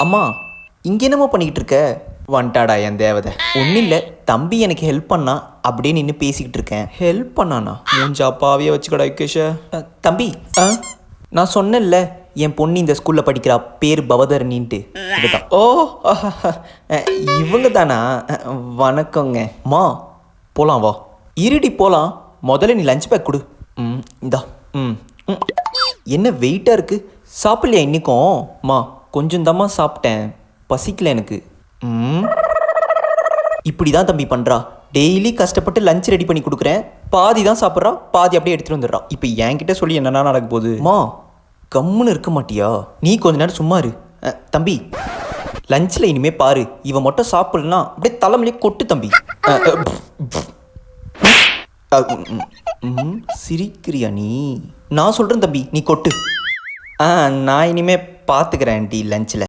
அம்மா இங்கே என்னம்மா பண்ணிக்கிட்டு இருக்க? வந்துட்டாடா என் தேவதை. ஒன்றும் இல்லை, தம்பி எனக்கு ஹெல்ப் பண்ணா அப்படியே நின்று பேசிக்கிட்டு இருக்கேன். ஹெல்ப் பண்ணானா? மூஞ்சாப்பாவே வச்சுக்கடா யுகேஷ. தம்பி, நான் சொன்னேன்ல என் பொண்ணு இந்த ஸ்கூலில் படிக்கிறா, பேர் பவதரணின்ட்டு. இதுதான். ஓ, இவங்க தானா? வணக்கங்க. மா போகலாம் வா. இருடி போகலாம், முதல்ல நீ லஞ்ச் பேக் கொடு. இந்தா. ம் ம். என்ன வெயிட்டாக இருக்குது, சாப்பிட்லையா இன்றைக்கும்? மா கொஞ்சம் தாம்மா சாப்பிட்டேன், பசிக்கல எனக்கு. இப்படி தான் தம்பி பண்ணுறா. டெய்லி கஷ்டப்பட்டு லஞ்ச் ரெடி பண்ணி கொடுக்குறேன், பாதி தான் சாப்பிட்றா, பாதி அப்படியே எடுத்துகிட்டு வந்துடுறா. இப்போ என்கிட்ட சொல்லி என்னென்னா நடக்க போகுது? மா கம்முன்னு இருக்க மாட்டியா? நீ கொஞ்ச நேரம் சும்மா இரு. தம்பி லஞ்சில் இனிமேல் பாரு, இவன் மட்டும் சாப்பிட்லன்னா அப்படியே தலைமையிலே கொட்டு தம்பி. சிரிக்கிறியா நீ? நான் சொல்கிறேன் தம்பி, நீ கொட்டு. நான் இனிமேல் பார்த்துக்கிறேன் ஆண்டி லஞ்சில்.